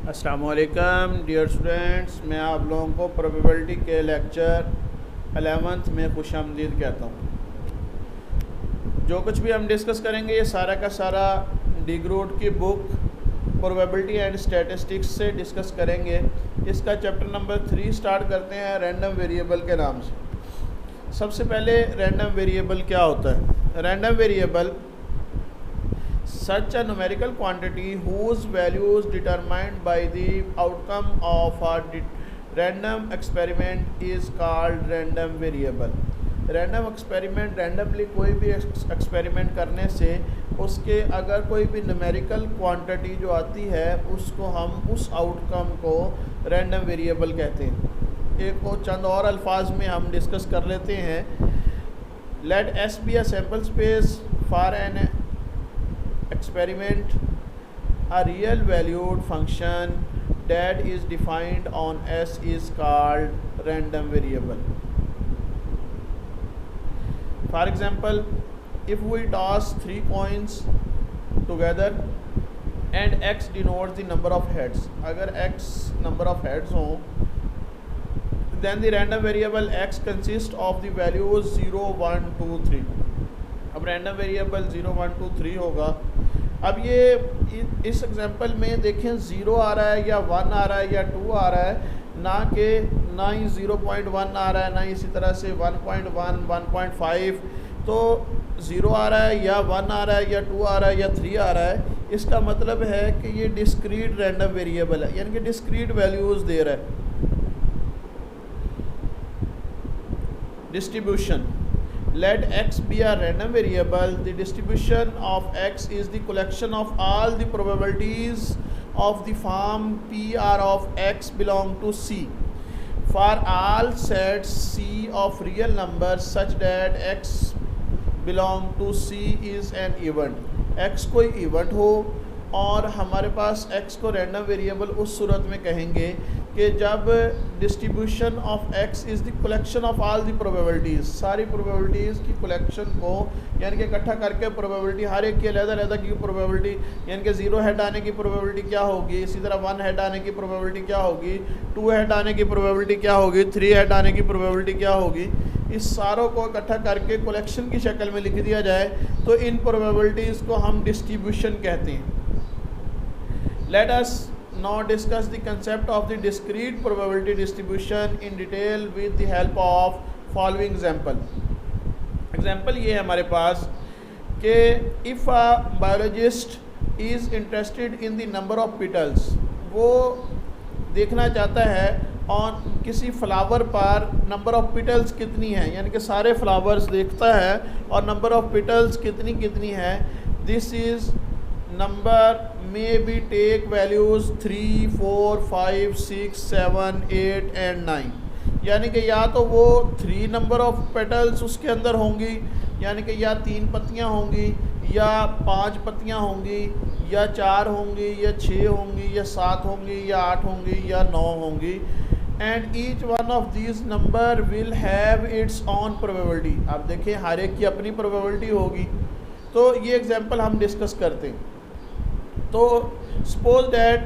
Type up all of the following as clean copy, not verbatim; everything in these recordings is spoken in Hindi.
अस्सलामुअलैकुम डियर स्टूडेंट्स, मैं आप लोगों को प्रोबेबिलिटी के लेक्चर 11th में खुशामदीद कहता हूँ। जो कुछ भी हम डिस्कस करेंगे ये सारा का सारा डिग्रूट की बुक प्रोबेबिलिटी एंड स्टैटिस्टिक्स से डिस्कस करेंगे। इसका चैप्टर नंबर 3 स्टार्ट करते हैं रैंडम वेरिएबल के नाम से। सबसे पहले रैंडम वेरिएबल क्या होता है? Random variable such a numerical quantity whose value is determined by the outcome of a random experiment is called random variable। Random experiment, randomly कोई भी एक्सपेरिमेंट करने से उसके अगर कोई भी न्यूमेरिकल क्वांटिटी जो आती है उसको हम उस आउटकम को रैंडम वेरिएबल कहते हैं। एक को चंद और अल्फाज में हम डिस्कस कर लेते हैं। Let S be a sample space for an experiment, a real valued function that is defined on S is called random variable। For example, if we toss 3 coins together and x denotes the number of heads, अगर x number of heads हो then the random variable x consists of the values 0, 1, 2, 3। अब रैंडम वेरिएबल 0, 1, 2, 3 होगा। अब ये इस एग्जांपल में देखें 0 आ रहा है या 1 आ रहा है या 2 आ रहा है, ना ही 0.1 आ रहा है, ना ही इसी तरह से 1.1, 1.5। तो 0 आ रहा है या 1 आ रहा है या 2 आ रहा है या 3 आ रहा है, इसका मतलब है कि ये डिस्क्रीट रैंडम वेरिएबल है, यानी कि डिस्क्रीट वैल्यूज़ दे रहा है। Distribution, let x be a random variable, the distribution of x is the collection of all the probabilities of the form PR of x belong to C for all sets C of real numbers such that x belong to C is an event। x कोई इवेंट हो और हमारे पास x को रैंडम वेरिएबल उस सूरत में कहेंगे कि जब distribution of x is the collection of all the probabilities, सारी प्रोबेबिलिटीज़ की कलेक्शन को यानी कि इकट्ठा करके प्रोबेबिलिटी हर एक की अलग-अलग की प्रोबेबिलिटी, यानी कि 0 हेड आने की प्रोबेबिलिटी क्या होगी, इसी तरह 1 हेड आने की प्रोबेबिलिटी क्या होगी, 2 हेड आने की प्रोबेबिलिटी क्या होगी, 3 हेड आने की प्रोबेबिलिटी क्या होगी, इस सारों को इकट्ठा करके कलेक्शन की शक्ल में लिख दिया जाए तो इन प्रोबेबिलिटीज़ को हम डिस्ट्रीब्यूशन कहते हैं। Let us now discuss the concept of the discrete probability distribution in detail with the help of following example। Example ये है हमारे पास कि if a biologist is interested in the number of petals, वो देखना चाहता है और किसी फ्लावर पर नंबर ऑफ पिटल्स कितनी है, यानी कि सारे फ्लावर्स देखता है और नंबर ऑफ पिटल्स कितनी है। This is number may be take values 3, 4, 5, 6, 7, 8 and 9, यानी कि या तो वो 3 नंबर ऑफ पेटल्स उसके अंदर होंगी, यानी कि या 3 पत्तियां होंगी या 5 पत्तियां होंगी या 4 होंगी या 6 होंगी या 7 होंगी या 8 होंगी या 9 होंगी। And each one of these number will have it's on probability. आप देखें हर एक की अपनी प्रोबेबिलिटी होगी। तो ये एग्जांपल हम डिस्कस करते हैं। तो सपोज डैट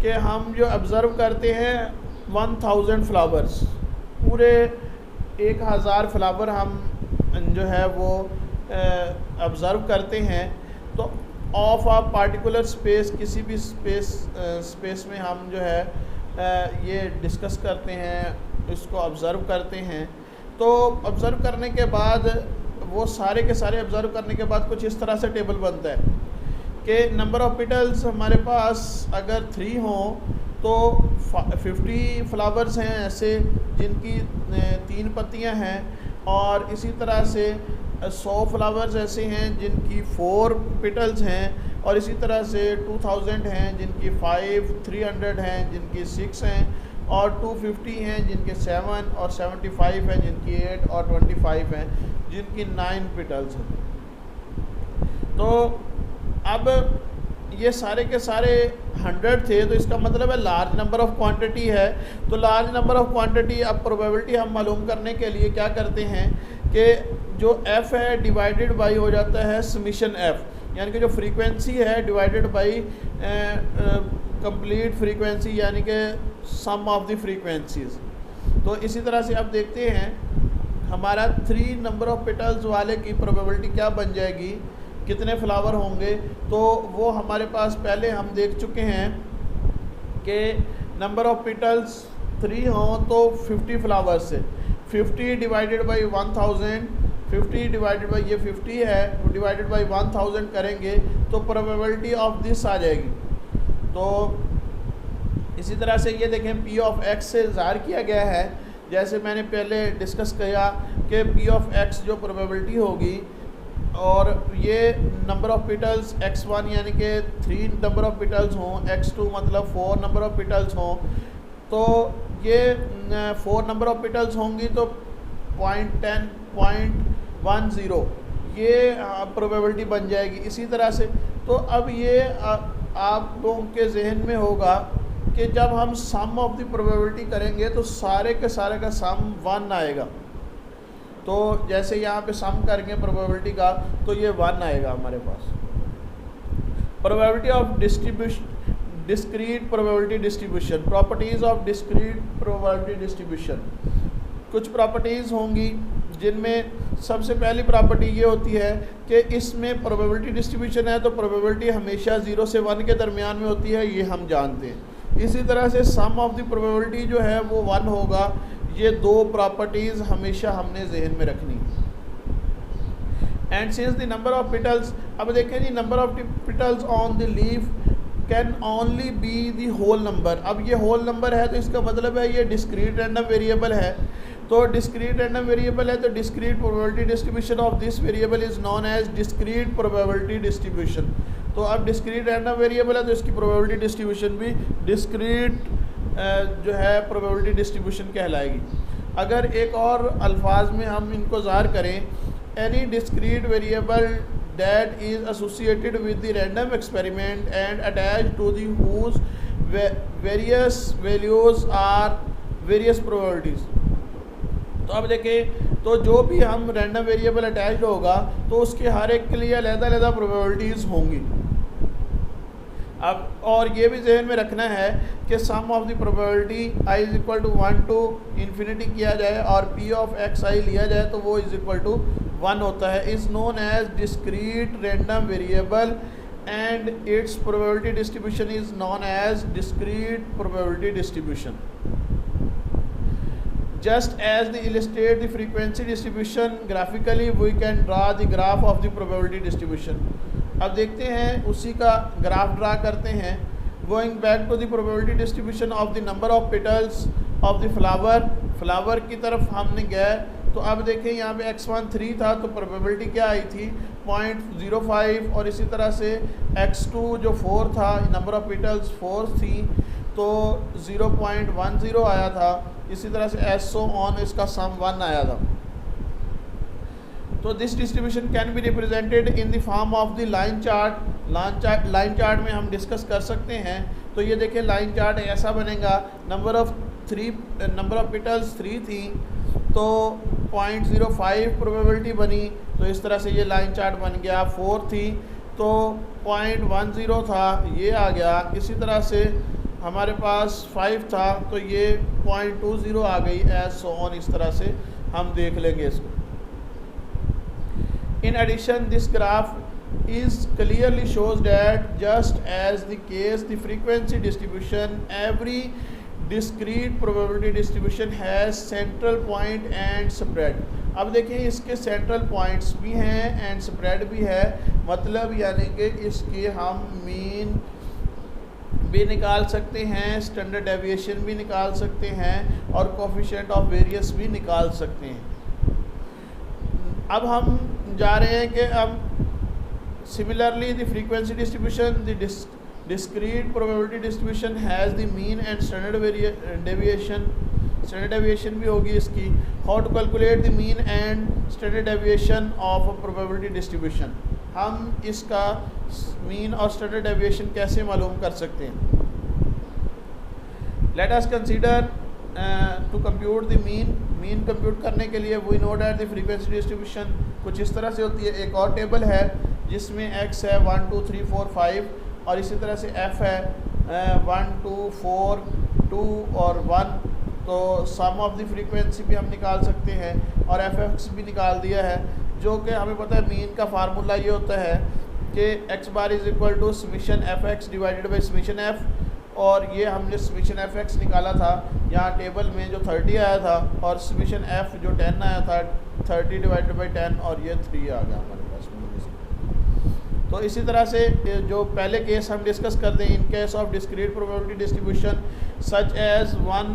कि हम जो ऑब्ज़र्व करते हैं 1000 फ्लावर्स, पूरे 1000 फ्लावर हम जो है वो ऑब्ज़र्व करते हैं। तो ऑफ आ पार्टिकुलर स्पेस, किसी भी स्पेस में हम जो है ये डिस्कस करते हैं, इसको ऑब्ज़र्व करते हैं। तो ऑब्ज़र्व करने के बाद वो सारे के सारे ऑब्ज़र्व करने के बाद कुछ इस तरह से टेबल बनता है कि नंबर ऑफ़ पिटल्स हमारे पास अगर 3 हों तो 50 फ्लावर्स हैं ऐसे जिनकी 3 पत्तियां हैं, और इसी तरह से 100 फ्लावर्स ऐसे हैं जिनकी 4 पिटल्स हैं, और इसी तरह से 2000 हैं जिनकी 5, 300 हैं जिनकी 6 हैं, और 250 हैं जिनके 7, और 75 हैं जिनकी 8, और 25 हैं जिनकी 9 पिटल्स हैं। तो अब ये सारे के सारे 100 थे, तो इसका मतलब है लार्ज नंबर ऑफ़ क्वांटिटी है। तो लार्ज नंबर ऑफ़ क्वांटिटी, अब प्रोबेबिलिटी हम मालूम करने के लिए क्या करते हैं कि जो f है डिवाइडेड बाई हो जाता है समीशन f, यानी कि जो फ्रीक्वेंसी है डिवाइडेड बाई कंप्लीट फ्रीक्वेंसी यानी कि सम ऑफ द फ्रीक्वेंसीज। तो इसी तरह से अब देखते हैं हमारा 3 नंबर ऑफ पेटल्स वाले की प्रोबेबिलिटी क्या बन जाएगी, कितने फ्लावर होंगे। तो वो हमारे पास पहले हम देख चुके हैं कि नंबर ऑफ पेटल्स 3 हों तो 50 फ्लावर्स से 50 डिवाइडेड बाई 1000, 50 डिवाइडेड बाई ये 50 है डिवाइडेड बाई 1000 करेंगे तो प्रोबेबिलिटी ऑफ दिस आ जाएगी। तो इसी तरह से ये देखें पी ऑफ एक्स से ज़ाहिर किया गया है, जैसे मैंने पहले डिस्कस किया कि पी ऑफ एक्स जो प्रोबेबिलिटी होगी और ये नंबर ऑफ पेटल्स x1 यानी कि 3 नंबर ऑफ पेटल्स हों, x2 मतलब 4 नंबर ऑफ पेटल्स हों, तो ये 4 नंबर ऑफ पेटल्स होंगी तो 0.10 0.10 ये प्रोबेबिलिटी बन जाएगी। इसी तरह से तो अब ये आप लोगों के जहन में होगा कि जब हम सम ऑफ द प्रोबेबिलिटी करेंगे तो सारे के सारे का सम 1 आएगा। तो जैसे यहाँ पे सम करेंगे प्रोबेबिलिटी का तो ये 1 आएगा हमारे पास। Probability of discrete probability distribution, properties of discrete probability distribution. कुछ प्रॉपर्टीज़ होंगी जिनमें सबसे पहली प्रॉपर्टी ये होती है कि इसमें प्रोबेबिलिटी डिस्ट्रीब्यूशन है तो प्रोबेबिलिटी हमेशा 0 से 1 के दरमियान में होती है, ये हम जानते हैं। इसी तरह से सम ऑफ द प्रोबेबिलिटी जो है वो 1 होगा। ये 2 प्रॉपर्टीज़ हमेशा हमने जहन में रखनी। And since the number of petals, अब देखें जी number of petals on the leaf can only be the whole number. अब ये होल नंबर है तो इसका मतलब है ये डिस्क्रीट रैंडम वेरिएबल है। तो डिस्क्रीट रैंडम वेरिएबल है तो discrete probability distribution of this variable is known as discrete probability distribution. तो अब डिस्क्रीट रैंडम वेरिएबल है तो इसकी प्रोबेबिलिटी डिस्ट्रीब्यूशन भी डिस्क्रीट जो है प्रोबेबिलिटी डिस्ट्रीब्यूशन कहलाएगी। अगर एक और अल्फाज में हम इनको ज़ाहिर करें, any discrete variable that is associated with the random experiment and attached to the whose various values are various probabilities। तो अब देखें तो जो भी हम रैंडम वेरिएबल अटैच्ड होगा तो उसके हर एक के लिए अलग-अलग प्रोबेबिलिटीज़ होंगी। अब और ये भी जहन में रखना है कि sum of the probability i is equal to 1 to infinity किया जाए और p ऑफ एक्स आई लिया जाए तो वो इज़ इक्वल टू 1 होता है। Is known as discrete random variable and its probability distribution is known as discrete probability distribution. Just as the illustrate the frequency distribution graphically, we can draw the graph of the probability distribution। अब देखते हैं उसी का ग्राफ ड्रा करते हैं। Going back to the probability distribution of the number of petals of the flower की तरफ हमने गए तो अब देखें यहाँ पे x1 3 था तो प्रोबेबिलिटी क्या आई थी 0.05 और इसी तरह से x2 जो 4 था नंबर ऑफ पेटल्स 4 थी तो 0.10 आया था। इसी तरह से एसो ऑन इसका सम 1 आया था। तो this distribution can be represented in the form of the line chart. Line chart में हम डिस्कस कर सकते हैं। तो ये देखिए लाइन चार्ट ऐसा बनेगा, नंबर ऑफ पेटल्स 3 थी तो 0.05 प्रोबेबिलिटी बनी तो इस तरह से ये लाइन चार्ट बन गया। 4 थी तो 0.10 था ये आ गया। इसी तरह से हमारे पास 5 था तो ये 0.20 आ गई एज सो ऑन। इस तरह से हम देख लेंगे इसको। In addition this graph is clearly shows that just as the case the frequency distribution every discrete probability distribution has central point and spread. अब देखिए इसके सेंट्रल पॉइंट्स भी हैं एंड स्प्रेड भी है, मतलब यानी कि इसके हम मीन भी निकाल सकते हैं, स्टैंडर्ड डेविएशन भी निकाल सकते हैं और कोफिशिएंट ऑफ वेरियस भी निकाल सकते हैं। अब हम जा रहे हैं कि अब similarly the frequency distribution the discrete probability distribution has the mean and standard deviation भी होगी इसकी। How to calculate the mean and standard deviation of a probability distribution, हम इसका मीन और स्टैंडर्ड डेविएशन कैसे मालूम कर सकते हैं। Let us consider to compute the mean compute करने के लिए we know that the frequency distribution कुछ इस तरह से होती है। एक और टेबल है जिसमें x है 1 2 3 4 5 और इसी तरह से f है 1 2 4 2 और 1, तो सम ऑफ द फ्रीक्वेंसी भी हम निकाल सकते हैं और एफ भी निकाल दिया है, जो कि हमें पता है मीन का फार्मूला ये होता है कि X bar is equal to summation F X divided by summation F, और ये हमने समीशन एफ एक्स निकाला था यहाँ टेबल में जो 30 आया था, और समीशन एफ जो 10 आया था 30 डिवाइडेड बाई 10, और ये 3 आ गया हमारे पास। तो इसी तरह से जो पहले केस हम डिस्कस करते हैं, in case of discrete probability distribution such as one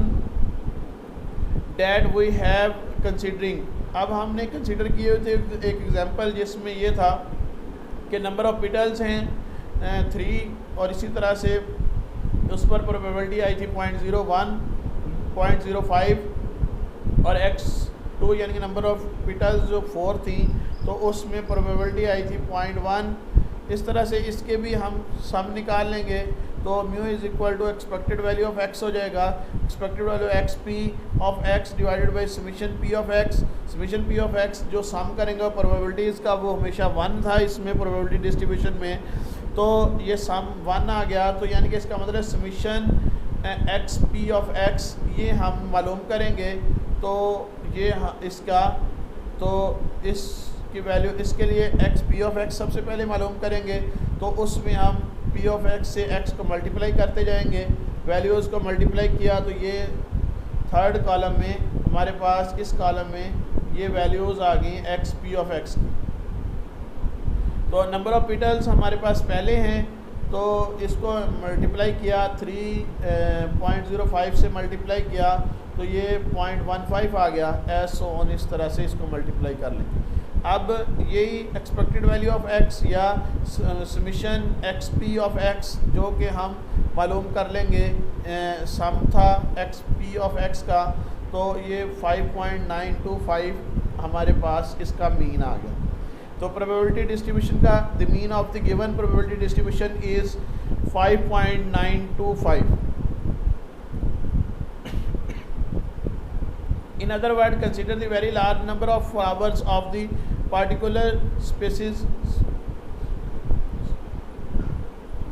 that we have considering. अब हमने कंसिडर किए हुए थे एक एग्जांपल जिसमें ये था कि नंबर ऑफ़ पिटल्स हैं 3, और इसी तरह से उस पर प्रोबेबिलिटी आई थी 0.01, 0.05 और x2 यानी कि नंबर ऑफ़ पिटल्स जो 4 थी तो उसमें प्रोबेबिलिटी आई थी 0.1। इस तरह से इसके भी हम सम निकाल लेंगे तो mu is equal to expected value of x हो जाएगा, expected value X P of x divided by summation p of x। Summation p of x जो सम करेंगे प्रोबेबिलिटीज़ का वो हमेशा 1 था इसमें प्रोबेबिलिटी डिस्ट्रीब्यूशन में, तो ये सम 1 आ गया, तो यानी कि इसका मतलब summation x P of x ये हम मालूम करेंगे। तो ये इसका तो इसकी वैल्यू इसके लिए एक्स पी ऑफ x सबसे पहले मालूम करेंगे, तो उसमें हम p ऑफ x से x को मल्टीप्लाई करते जाएंगे, वैल्यूज़ को मल्टीप्लाई किया तो ये थर्ड कॉलम में हमारे पास इस कॉलम में ये वैल्यूज़ आ गई एक्स पी ऑफ x की। तो नंबर ऑफ़ पिटल्स हमारे पास पहले हैं तो इसको मल्टीप्लाई किया 3.05 से मल्टीप्लाई किया तो ये 0.15 आ गया, एस ऑन इस तरह से इसको मल्टीप्लाई कर लें। अब यही एक्सपेक्टेड वैल्यू ऑफ x या summation x P of x जो कि हम मालूम कर लेंगे, सम था एक्स पी ऑफ x का, तो ये 5.925 हमारे पास इसका मीन आ गया। तो प्रोबेबिलिटी डिस्ट्रीब्यूशन का the mean of the given probability distribution is 5.925। In other words, consider the very large number of flowers of the particular species.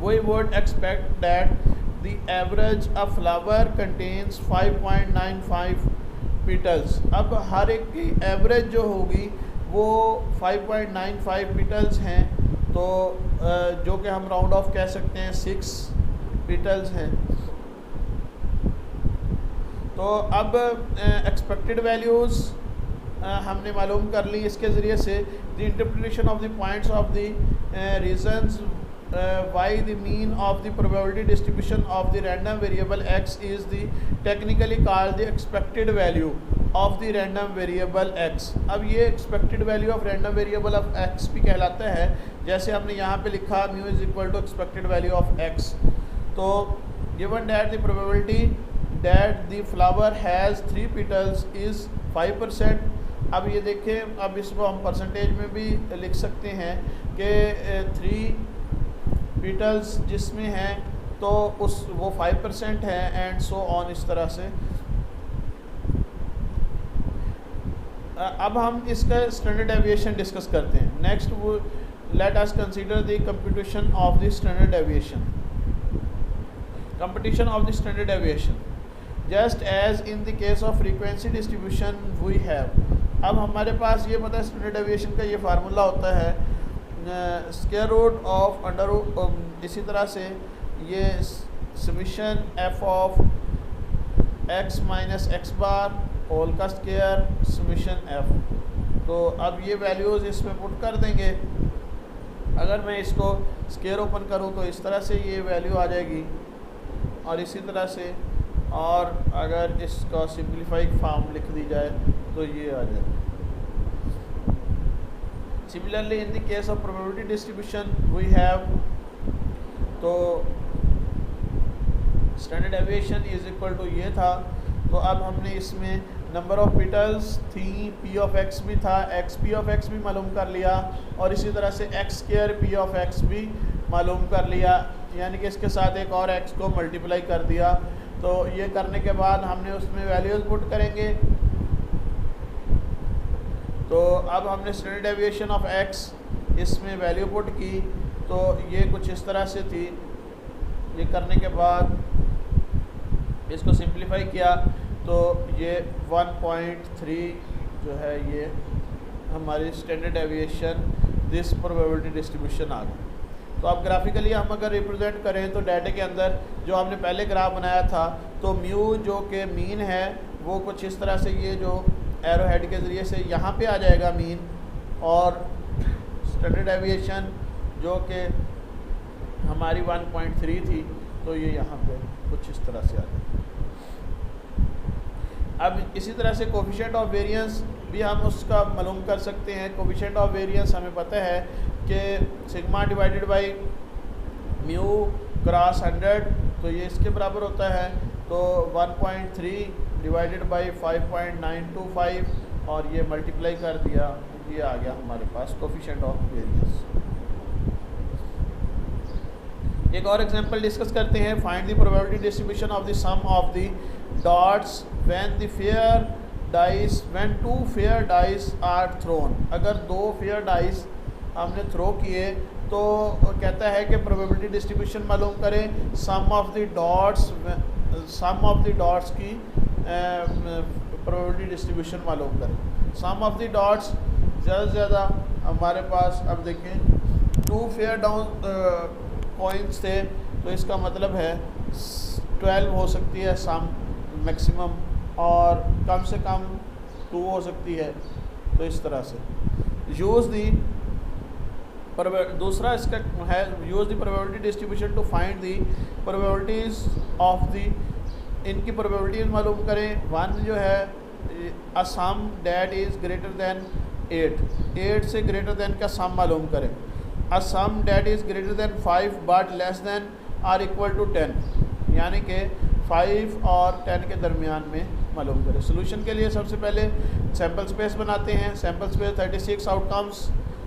We would expect that the average of flower contains 5.95 petals. अब हर एक की एवरेज जो होगी वो 5.95 petals हैं, तो जो कि हम राउंड ऑफ कह सकते हैं 6 petals हैं। तो अब एक्सपेक्टेड वैल्यूज़ हमने मालूम कर ली इसके ज़रिए से। The interpretation of the points of the reasons why the mean of the probability distribution of the random variable x is the technically called the expected value of the random variable x। अब ये expected value of random variable of x भी कहलाता है, जैसे हमने यहाँ पे लिखा mu is equal to expected value of x। तो given that the probability that the flower has 3 petals is 5%। अब ये देखें, अब इसको हम परसेंटेज में भी लिख सकते हैं कि 3 petals जिसमें हैं तो उस वो 5% है एंड सो ऑन इस तरह से। अब हम इसका स्टैंडर्ड डेविएशन डिस्कस करते हैं। नेक्स्ट वो let us consider the computation of the standard deviation. Computation of the standard deviation just as in the case of frequency distribution we have. अब हमारे पास ये पता है स्टैंडर्ड डेविएशन का ये फार्मूला होता है स्क्वायर रूट ऑफ अंडर, इसी तरह से ये summation F of x minus X bar whole का स्क्वायर समीशन एफ। तो अब ये वैल्यूज़ इसमें पुट कर देंगे। अगर मैं इसको स्क्वायर ओपन करूँ तो इस तरह से ये वैल्यू आ जाएगी, और इसी तरह से, और अगर इसका सिंप्लीफाइड फॉर्म लिख दी जाए तो ये आ जाए। Similarly in the case of probability distribution we have, तो standard deviation is equal to ये था। तो अब हमने इसमें नंबर ऑफ़ पिटल्स थी, p ऑफ x भी था, x p ऑफ x भी मालूम कर लिया, और इसी तरह से x square p of x भी मालूम कर लिया, यानी कि इसके साथ एक और x को मल्टीप्लाई कर दिया। तो ये करने के बाद हमने उसमें वैल्यूज़ पुट करेंगे। तो अब हमने स्टैंडर्ड डेविएशन ऑफ x इसमें वैल्यू पुट की, तो ये कुछ इस तरह से थी ये करने के बाद इसको सिंप्लीफाई किया तो ये 1.3 जो है ये हमारी standard deviation this probability distribution आ गई। तो अब ग्राफिकली हम अगर रिप्रेजेंट करें तो डाटा के अंदर जो हमने पहले ग्राफ बनाया था तो म्यू जो कि मीन है वो कुछ इस तरह से ये जो एरो हेड के ज़रिए से यहाँ पे आ जाएगा मीन, और स्टैंडर्ड डेविएशन जो कि हमारी 1.3 थी तो ये यहाँ पे कुछ इस तरह से आ जाएगा। अब इसी तरह से कोफिशिएंट ऑफ वेरिएंस भी हम उसका मालूम कर सकते हैं। कोफिशिएंट ऑफ वेरिएंस हमें पता है कि sigma divided by mu cross 100 तो ये इसके बराबर होता है, तो 1.3 डिवाइडेड बाई 5.925 और ये मल्टीप्लाई कर दिया, ये आ गया हमारे पास कोफिशिएंट ऑफ वेरिएंस। एक और एग्जांपल डिस्कस करते हैं। Find the probability distribution of the sum of the dots when two fair dice are thrown. अगर दो फेयर डाइस हमने थ्रो किए तो कहता है कि प्रोबेबिलिटी डिस्ट्रीब्यूशन मालूम करें सम ऑफ द डॉट्स की प्रोबेबिलिटी डिस्ट्रीब्यूशन मालूम करें। सम ऑफ द डॉट्स ज़्यादा से ज़्यादा हमारे पास, अब देखें 2 फेयर डाउन कॉइन्स थे तो इसका मतलब है 12 हो सकती है सम मैक्सिमम, और कम से कम 2 हो सकती है। तो इस तरह से यूज़ दी दूसरा इसका है use the probability distribution to find the probabilities of the, इनकी प्रोबेबिलिटीज़ मालूम करें। 1 जो है a sum that is greater than 8 से ग्रेटर दैन का सम मालूम करें। A sum that is greater than 5 but less than or equal to 10, यानी कि 5 और 10 के दरमियान में मालूम करें। सोल्यूशन के लिए सबसे पहले सैम्पल स्पेस बनाते हैं। सैम्पल स्पेस 36 आउटकम्स,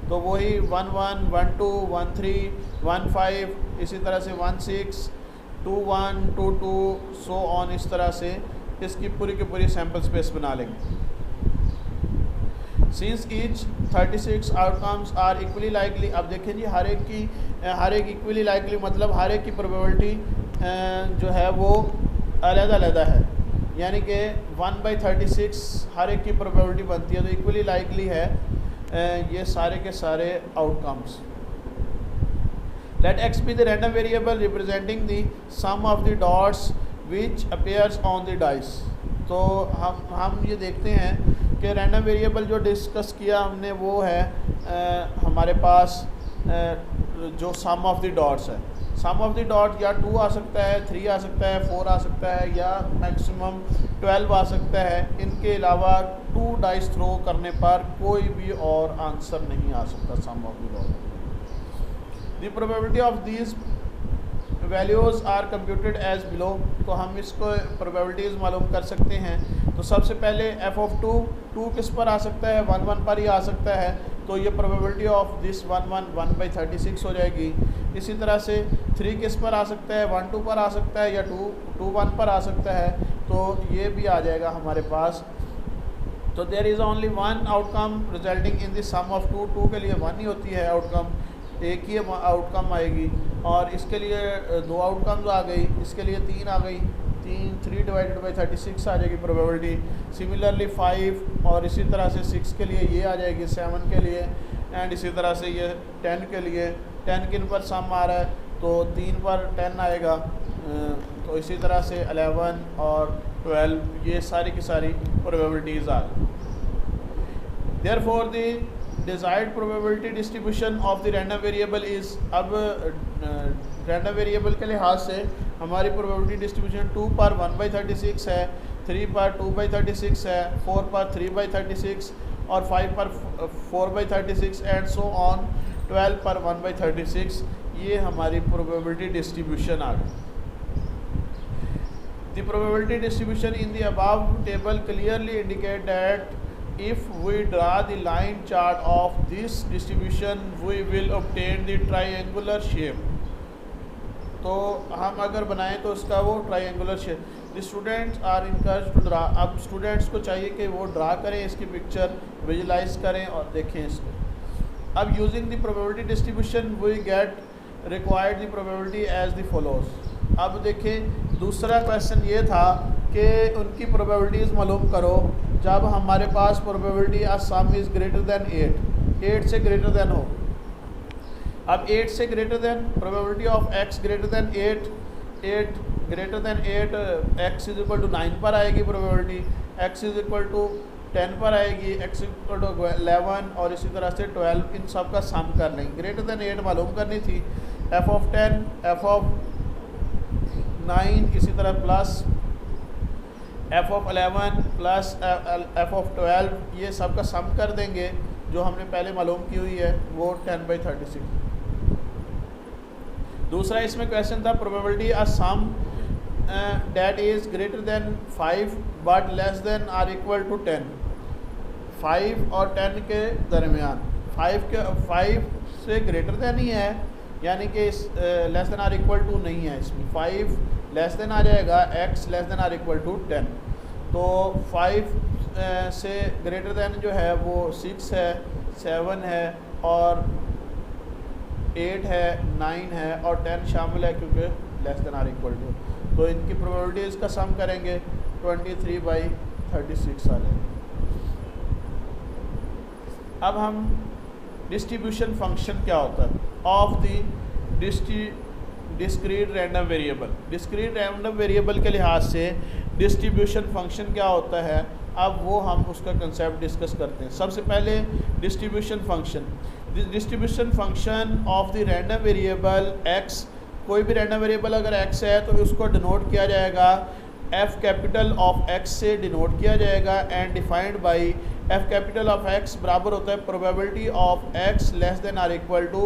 तो वही 1 1 1 2 1 3 1 5, इसी तरह से 1 6 2 1 2 2 सो ऑन, इस तरह से इसकी पूरी की पूरी सैम्पल स्पेस बना लेंगे। Since each 36 outcomes are equally likely, अब देखें जी हर एक इक्वली लाइकली मतलब हर एक की प्रोबेबिलिटी जो है वो अलग-अलग है, यानी कि 1/36 हर एक की प्रोबेबिलिटी बनती है, तो इक्वली लाइकली है ये सारे के सारे outcomes. Let X be the random variable representing the sum of the dots which appears on the dice. तो हम ये देखते हैं कि रैंडम वेरिएबल जो डिस्कस किया हमने वो है हमारे पास जो सम ऑफ द डॉट्स है। सम ऑफ द डॉट या 2 आ सकता है, 3 आ सकता है, 4 आ सकता है, या मैक्सिमम 12 आ सकता है। इनके अलावा 2 डाइस थ्रो करने पर कोई भी और आंसर नहीं आ सकता sum of the dot. The probability of these values are computed as below. तो हम इसको प्रोबेबिलिटीज़ मालूम कर सकते हैं। तो सबसे पहले एफ ऑफ 2 किस पर आ सकता है, 1 1 पर ही आ सकता है, तो ये प्रोबेबिलिटी ऑफ दिस 1 1 1/36 हो जाएगी। इसी तरह से 3 किस पर आ सकता है, 1 2 पर आ सकता है, या 2 1 पर आ सकता है, तो ये भी आ जाएगा हमारे पास। तो there is only 1 outcome resulting in the sum of 2 के लिए 1 ही होती है आउटकम, एक ही आउटकम आएगी। और इसके लिए 2 आउटकम्स आ गई, इसके लिए 3 आ गई, 3 डिवाइडेड बाई 36 आ जाएगी प्रोबेबिलिटी। सिमिलरली 5 और इसी तरह से 6 के लिए ये आ जाएगी, 7 के लिए, एंड इसी तरह से ये 10 के लिए। 10 किन पर सम आ रहा है, तो 3 पर 10 आएगा, तो इसी तरह से 11 और 12, ये सारी की सारी प्रोबेबिलिटीज़ आ गई। Therefore the desired probability distribution of the random variable is, अब रैंडम वेरिएबल के लिहाज से हमारी प्रोबेबिलिटी डिस्ट्रीब्यूशन 2 पर 1/36 है, 3 पर 2/36 है, 4 पर 3/36 और 5 पर 4/36 एंड सो ऑन 12 पर 1/36। ये हमारी प्रोबेबिलिटी डिस्ट्रीब्यूशन आ गई। The probability distribution in the above table clearly indicate that if we draw the line chart of this distribution we will obtain the triangular shape। तो हम अगर बनाएं तो उसका वो triangular shape. The students are encouraged to draw. अब स्टूडेंट्स को चाहिए कि वो ड्रा करें, इसकी पिक्चर विजुलाइज करें और देखें इसको। अब using the probability distribution we get required the probability as the follows. अब देखें दूसरा क्वेश्चन ये था कि उनकी प्रोबेबिलिटीज़ मालूम करो जब हमारे पास probability of sum is greater than 8 से ग्रेटर दैन हो। अब 8 से greater than probability of x greater than 8 greater than 8 x is equal to 9 पर आएगी probability, x is equal to 10 पर आएगी, x इक्वल टू 11 और इसी तरह से 12, इन सब का सम कर लेंगे। ग्रेटर दैन 8 मालूम करनी थी, f ऑफ 10 f ऑफ 9 इसी तरह plus f of 11 plus f of 12, ये सब का सम कर देंगे जो हमने पहले मालूम की हुई है वो 10/36। दूसरा इसमें क्वेश्चन था probability a sum that is greater than 5 but less than or equal to 10, 5 और 10 के दरमियान, 5 से ग्रेटर देन ही है, यानी कि इस less than or equal to नहीं है, इसमें 5 लेस देन आ जाएगा, x less than or equal to 10। तो 5 से ग्रेटर देन जो है वो 6 है, 7 है और 8 है, 9 है और 10 शामिल है क्योंकि less than or equal to. तो इनकी प्रोबेबिलिटीज़ का सम करेंगे 23/36 आ जाएगा। अब हम डिस्ट्रीब्यूशन फंक्शन क्या होता है of the discrete random variable, discrete random variable के लिहाज से डिस्ट्रीब्यूशन फंक्शन क्या होता है, अब वो हम उसका कंसेप्ट डिस्कस करते हैं। सबसे पहले distribution function, distribution function of the random variable x, कोई भी रैंडम वेरिएबल अगर x है तो उसको डिनोट किया जाएगा f कैपिटल ऑफ x से डिनोट किया जाएगा and defined by f capital of x बराबर होता है probability of x less than or equal to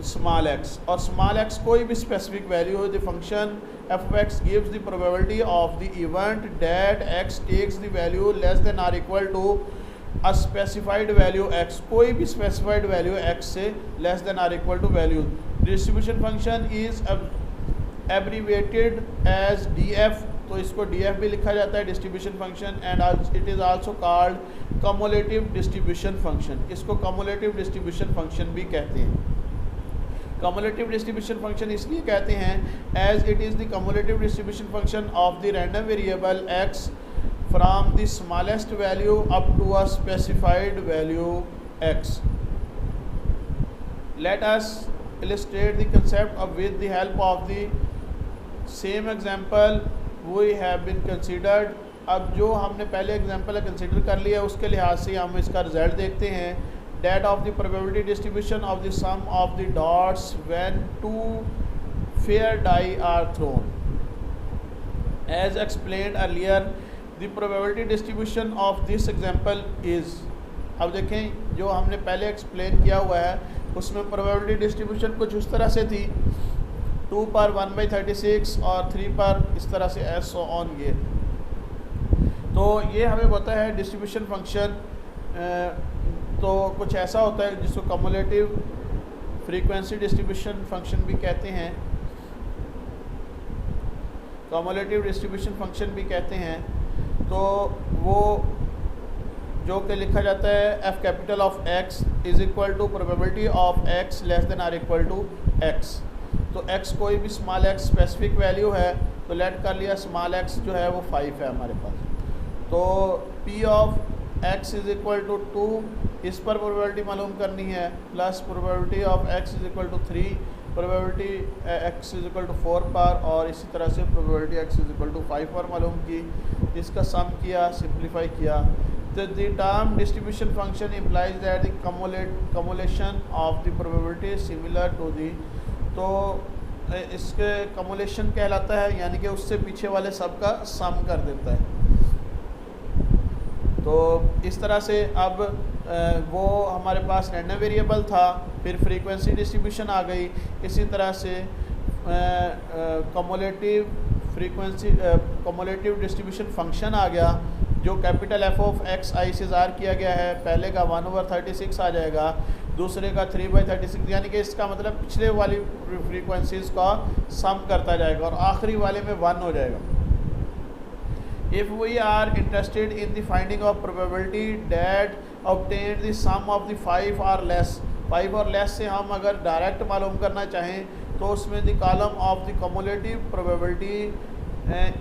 small x, और स्मॉल x कोई भी स्पेसिफिक वैल्यू हो, the function f of x gives the probability of the event that x takes the value less than or equal to a specified value x, कोई भी specified value x से less than or equal to value। distribution function is abbreviated as df, तो इसको df भी लिखा जाता है distribution function, and it is also called cumulative distribution function, इसको cumulative distribution function भी कहते हैं। cumulative distribution function इसलिए कहते हैं as it is the cumulative distribution function of the random variable x from the smallest value up to a specified value x। Let us illustrate the concept with the help of the same example we have been considered। अब जो हमने पहले एग्जाम्पल कंसिडर कर लिया उसके लिहाज से हम इसका रिजल्ट देखते हैं। that of the probability distribution of the sum of the dots when two fair die are thrown, as explained earlier the probability distribution of this example is। अब देखें जो हमने पहले एक्सप्लेन किया हुआ है उसमें probability distribution कुछ उस तरह से थी, 2 पर 1/36 और 3 पर इस तरह से as so on। ये तो ये हमें पता है डिस्ट्रीब्यूशन फंक्शन तो कुछ ऐसा होता है जिसको कम्युलेटिव फ्रीक्वेंसी डिस्ट्रीब्यूशन फंक्शन भी कहते हैं, कम्युलेटिव डिस्ट्रीब्यूशन फंक्शन भी कहते हैं। तो वो जो कि लिखा जाता है f capital of x is equal to probability of x less than or equal to x। तो x कोई भी स्मॉल x स्पेसिफिक वैल्यू है तो लेट कर लिया स्मॉल x जो है वो 5 है हमारे पास। तो p of x is equal to 2, इस पर प्रोबेबिलिटी मालूम करनी है, plus probability of x is equal to 3, probability x is equal to 4 पर, और इसी तरह से probability x is equal to 5 पर मालूम की, इसका सम किया, सिंप्लीफाई किया। तो the term distribution function implies that the cumulation of the probability similar to the, तो इसके कमुलेशन कहलाता है, यानी कि उससे पीछे वाले सब का सम कर देता है। तो इस तरह से अब वो हमारे पास रैंडम वेरिएबल था, फिर फ्रीक्वेंसी डिस्ट्रीब्यूशन आ गई, इसी तरह से कम्युलेटिव डिस्ट्रीब्यूशन फंक्शन आ गया जो capital f of x i से ज़ार किया गया है। पहले का 1/36 आ जाएगा, दूसरे का 3/36, यानी कि इसका मतलब पिछले वाली फ्रीक्वेंसीज़ का सम करता जाएगा और आखिरी वाले में 1 हो जाएगा। If we are interested in the finding of probability that obtain the sum of the 5 or less, 5 और लेस से हम अगर डायरेक्ट मालूम करना चाहें तो उसमें the column of the cumulative probability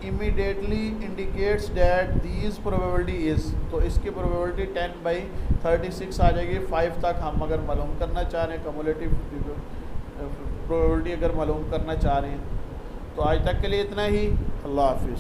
immediately indicates that these probability is, तो इसकी प्रोबेबिलिटी 10/36 आ जाएगी। 5 तक हम अगर मालूम करना चाह रहे हैं, कम्युलेटिव प्रोबेबिलिटी अगर मालूम करना चाह रहे हैं। तो आज तक के लिए इतना ही। अल्लाह हाफिज़।